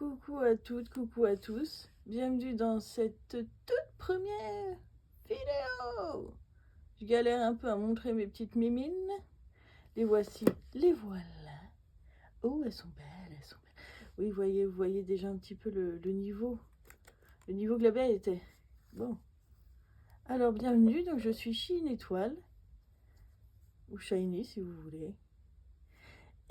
Coucou à toutes, coucou à tous. Bienvenue dans cette toute première vidéo. Je galère un peu à montrer mes petites mimines. Les voici, les voilà. Oh, elles sont belles, elles sont belles. Oui, vous voyez déjà un petit peu le niveau que la belle était. Bon. Alors, bienvenue. Donc, je suis Chine Étoile. Ou Shiny, si vous voulez.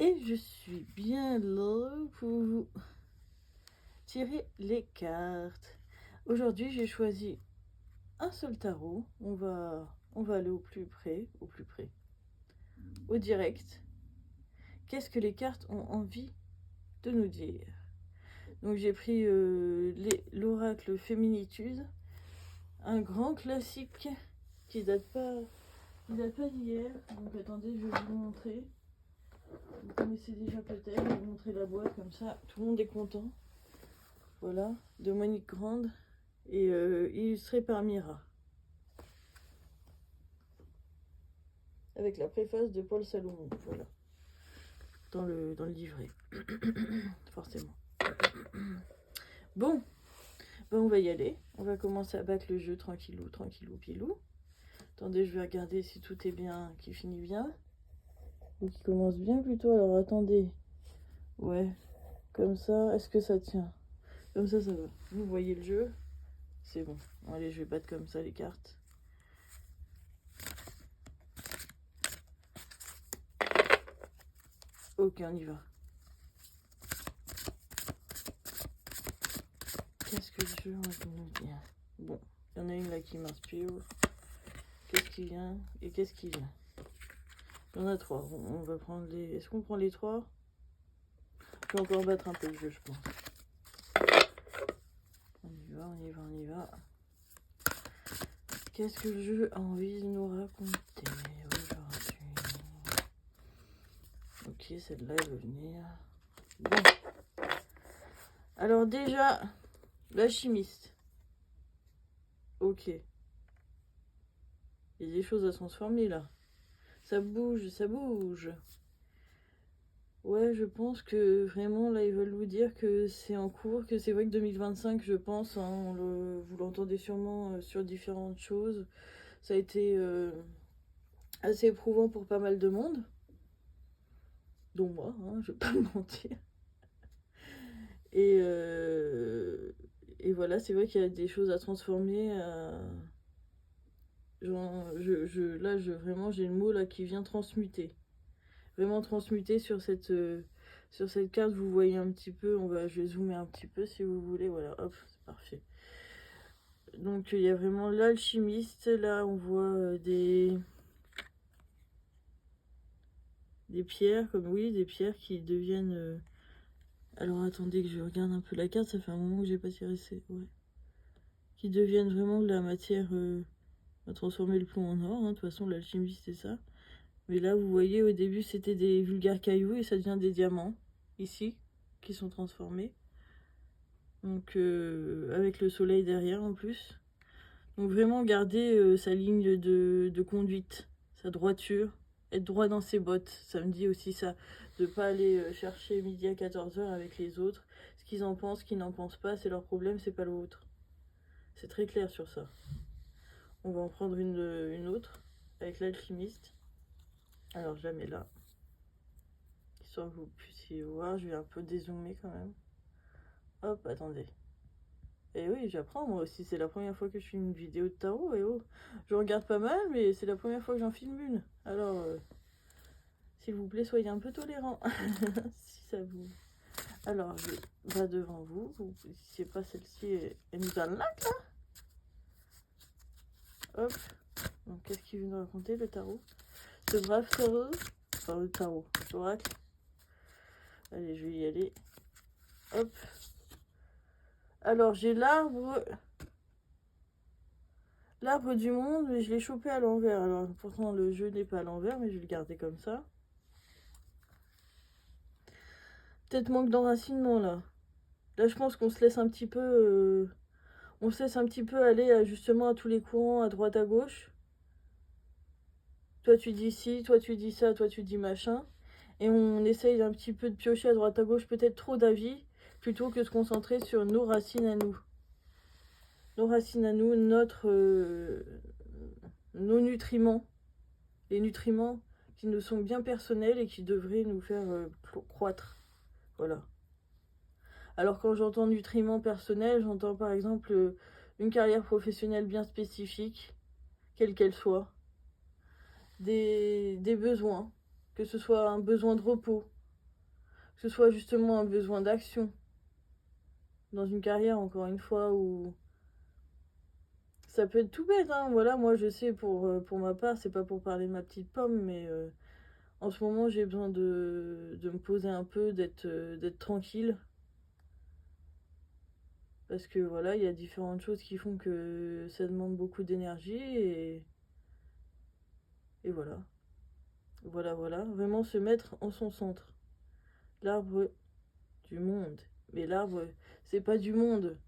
Et je suis bien là pour vous tirer les cartes. Aujourd'hui, j'ai choisi un seul tarot. On va aller au plus près, au direct. Qu'est-ce que les cartes ont envie de nous dire? Donc j'ai pris l'oracle Féminitude, un grand classique qui date pas d'hier. Donc attendez, je vais vous montrer. Vous connaissez déjà peut-être. Je vais vous montrer la boîte comme ça, tout le monde est content. Voilà, de Monique Grande et illustré par Mira. Avec la préface de Paul Salomon, voilà, dans le livret, forcément. Bon, ben on va y aller, on va commencer à battre le jeu tranquillou, pilou. Attendez, je vais regarder si tout est bien, qui finit bien, ou qui commence bien plutôt. Alors attendez, ouais, comme ça, est-ce que ça tient? Comme ça, ça va. Vous voyez le jeu? C'est bon. Allez, je vais battre comme ça les cartes. Ok, on y va. Qu'est-ce que le jeu va nous dire? Bon, il y en a une là qui m'inspire. Qu'est-ce qui vient et qu'est-ce qui vient? Il y en a trois. On va prendre les... Est-ce qu'on prend les trois? Je vais encore battre un peu le jeu, je pense. On y va. Qu'est-ce que le jeu a envie de nous raconter aujourd'hui? Ok, celle-là, elle veut venir. Bon. Alors déjà, la chimiste. Ok. Il y a des choses à transformer là. Ça bouge, ça bouge. Ouais, je pense que vraiment, là, ils veulent vous dire que c'est en cours, que c'est vrai que 2025, je pense, hein, vous l'entendez sûrement sur différentes choses. Ça a été assez éprouvant pour pas mal de monde, dont moi, hein, je vais pas me mentir. Et voilà, c'est vrai qu'il y a des choses à transformer. Genre, vraiment, j'ai le mot là qui vient transmuter. Vraiment transmuter sur cette carte. Vous voyez un petit peu, je vais zoomer un petit peu si vous voulez. Voilà, hop, c'est parfait. Donc il y a vraiment l'alchimiste. Là, on voit des pierres, des pierres qui deviennent. Alors attendez que je regarde un peu la carte. Ça fait un moment que j'ai pas tiré ouais. Qui deviennent vraiment de la matière à transformer le plomb en or. Hein. De toute façon, l'alchimiste c'est ça. Mais là, vous voyez, au début, c'était des vulgaires cailloux et ça devient des diamants, ici, qui sont transformés. Donc, avec le soleil derrière, en plus. Donc, vraiment, garder sa ligne de conduite, sa droiture, être droit dans ses bottes. Ça me dit aussi ça, de pas aller chercher midi à 14h avec les autres. Ce qu'ils en pensent, ce qu'ils n'en pensent pas, c'est leur problème, c'est pas l'autre. C'est très clair sur ça. On va en prendre une autre, avec l'alchimiste. Alors, je la mets là. Histoire que vous puissiez voir, je vais un peu dézoomer quand même. Hop, attendez. Et oui, j'apprends moi aussi, c'est la première fois que je filme une vidéo de tarot, et oh, je regarde pas mal, mais c'est la première fois que j'en filme une. Alors, s'il vous plaît, soyez un peu tolérants, si ça vous... Alors, je vais devant vous, si c'est pas celle-ci, elle nous a là, Hop, donc qu'est-ce qu'il veut nous raconter, le tarot? Ce brave tarot, enfin le tarot, l'oracle. Allez, je vais y aller. Hop. Alors, j'ai l'arbre du monde, mais je l'ai chopé à l'envers. Alors, pourtant, le jeu n'est pas à l'envers, mais je vais le garder comme ça. Peut-être manque d'enracinement, là. Là, je pense qu'on se laisse un petit peu... on se laisse un petit peu aller justement à tous les courants, à droite, à gauche. Toi, tu dis ci, toi, tu dis ça, toi, tu dis machin. Et on essaye un petit peu de piocher à droite, à gauche, peut-être trop d'avis. plutôt que de se concentrer sur nos racines à nous. Nos racines à nous, nos nutriments, les nutriments qui nous sont bien personnels et qui devraient nous faire croître. Voilà. Alors quand j'entends nutriments personnels, j'entends par exemple une carrière professionnelle bien spécifique, quelle qu'elle soit, des besoins, que ce soit un besoin de repos, que ce soit justement un besoin d'action, dans une carrière encore une fois où ça peut être tout bête, hein. Voilà, moi je sais pour ma part, c'est pas pour parler de ma petite pomme, mais en ce moment j'ai besoin de me poser un peu, d'être tranquille. Parce que voilà, il y a différentes choses qui font que ça demande beaucoup d'énergie et voilà. Voilà. Vraiment se mettre en son centre. L'arbre du monde. Mais l'arbre, c'est pas du monde.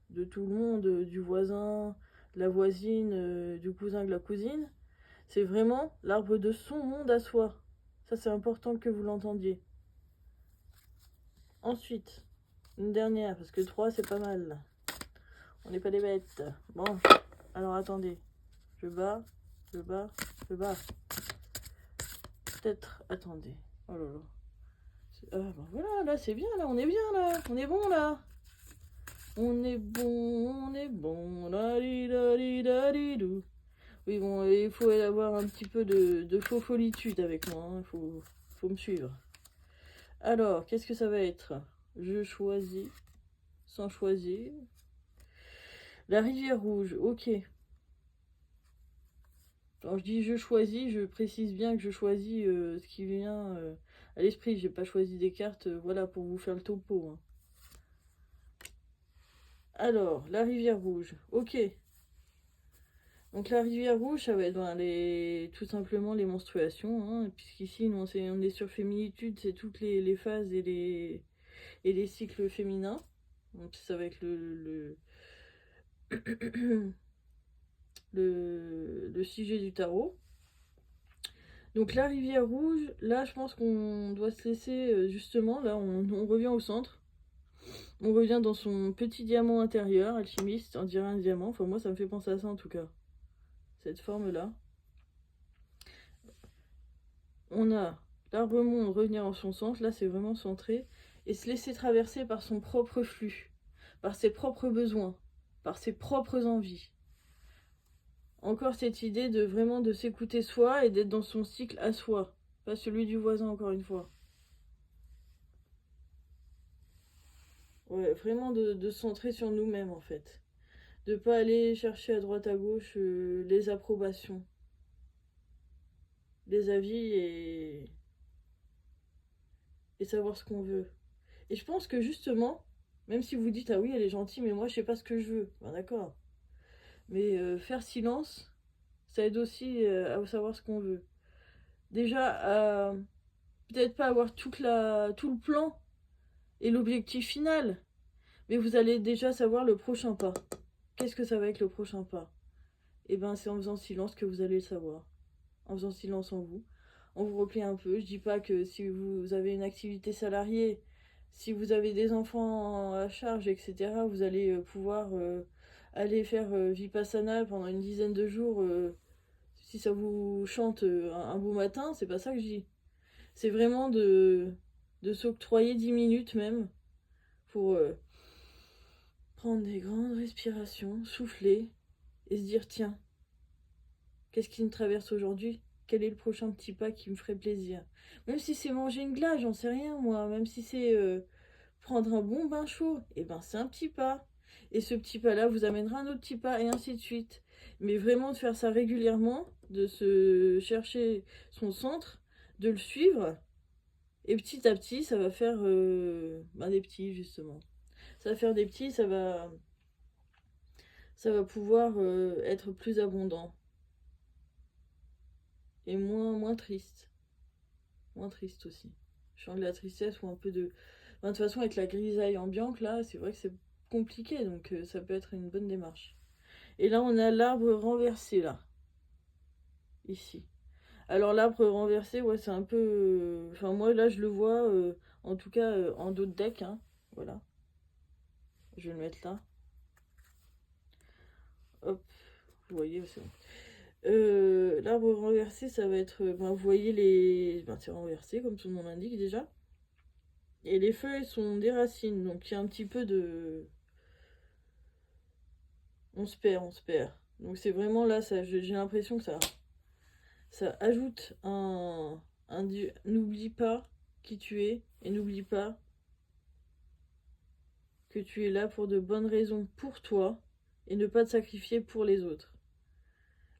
De tout le monde, du voisin, de la voisine, du cousin, de la cousine. C'est vraiment l'arbre de son monde à soi. Ça, c'est important que vous l'entendiez. Ensuite, une dernière, parce que 3, c'est pas mal. On n'est pas des bêtes. Bon, alors attendez. Je bats. Peut-être, attendez. Oh là là. Ah ben voilà, là c'est bien, là, on est bien, là. On est bon, là. On est bon. Oui, bon, il faut avoir un petit peu de faux-folitude avec moi. Il faut me suivre. Alors, qu'est-ce que ça va être? Je choisis. Sans choisir. La rivière rouge, ok. Quand je dis je choisis, je précise bien que je choisis ce qui vient à l'esprit. J'ai pas choisi des cartes, voilà, pour vous faire le topo. Hein. Alors, la rivière rouge, ok. Donc la rivière rouge, ça va être tout simplement les menstruations, hein, puisqu'ici, on est sur féminitude, c'est toutes les phases et les cycles féminins. Donc ça va être le sujet du tarot. Donc la rivière rouge, là je pense qu'on doit se laisser justement, là on revient au centre. On revient dans son petit diamant intérieur, alchimiste, on dirait un diamant. Enfin moi ça me fait penser à ça en tout cas. Cette forme-là. On a l'arbre monde revenir en son centre, là c'est vraiment centré. Et se laisser traverser par son propre flux, par ses propres besoins, par ses propres envies. Encore cette idée de vraiment de s'écouter soi et d'être dans son cycle à soi, pas celui du voisin encore une fois. Ouais, vraiment de se centrer sur nous-mêmes en fait. De pas aller chercher à droite à gauche les approbations, les avis et savoir ce qu'on veut. Et je pense que justement, même si vous dites ah oui elle est gentille mais moi je sais pas ce que je veux, ben d'accord. Mais faire silence, ça aide aussi à savoir ce qu'on veut. Déjà, peut-être pas avoir tout le plan et l'objectif final, mais vous allez déjà savoir le prochain pas. Qu'est-ce que ça va être le prochain pas? Et ben c'est en faisant silence que vous allez le savoir. En faisant silence en vous. On vous replie un peu. Je dis pas que si vous avez une activité salariée, si vous avez des enfants à charge, etc., vous allez pouvoir aller faire Vipassana pendant une dizaine de jours si ça vous chante un beau matin, c'est pas ça que je dis. C'est vraiment de s'octroyer 10 minutes même pour prendre des grandes respirations, souffler et se dire tiens, qu'est-ce qui me traverse aujourd'hui? Quel est le prochain petit pas qui me ferait plaisir? Même si c'est manger une glace, j'en sais rien moi. Même si c'est prendre un bon bain chaud, et ben c'est un petit pas. Et ce petit pas-là vous amènera un autre petit pas et ainsi de suite. Mais vraiment de faire ça régulièrement, de se chercher son centre, de le suivre. Et petit à petit, ça va faire des petits justement. Ça va faire des petits, ça va pouvoir être plus abondant et moins triste. Moins triste aussi. Je sens de la tristesse ou un peu de... de toute façon, avec la grisaille ambiante, là, c'est vrai que c'est compliqué, donc ça peut être une bonne démarche. Et là, on a l'arbre renversé, là. Ici. Alors, l'arbre renversé, ouais, c'est un peu... Enfin, moi, là, je le vois, en tout cas, en dos de deck, hein. Voilà. Je vais le mettre là. Hop, vous voyez, c'est bon. L'arbre renversé, ça va être... vous voyez les... c'est renversé, comme son nom l'indique déjà. Et les feuilles sont des racines, donc il y a un petit peu de... On se perd. Donc c'est vraiment là, j'ai l'impression que ça ajoute n'oublie pas qui tu es, et n'oublie pas que tu es là pour de bonnes raisons pour toi, et ne pas te sacrifier pour les autres.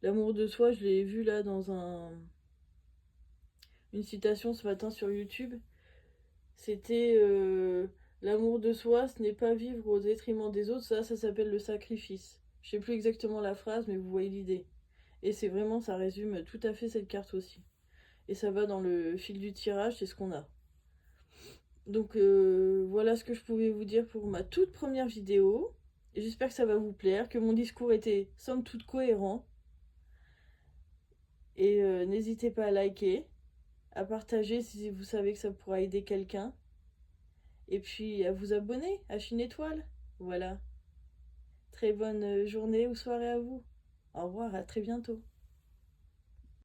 L'amour de soi, je l'ai vu là dans une citation ce matin sur YouTube. C'était l'amour de soi, ce n'est pas vivre au détriment des autres, ça s'appelle le sacrifice. Je sais plus exactement la phrase, mais vous voyez l'idée. Et c'est vraiment, ça résume tout à fait cette carte aussi. Et ça va dans le fil du tirage, c'est ce qu'on a. Donc voilà ce que je pouvais vous dire pour ma toute première vidéo. J'espère que ça va vous plaire, que mon discours était somme toute cohérent. Et n'hésitez pas à liker, à partager si vous savez que ça pourra aider quelqu'un. Et puis à vous abonner à Chine Étoile. Voilà. Très bonne journée ou soirée à vous. Au revoir, à très bientôt.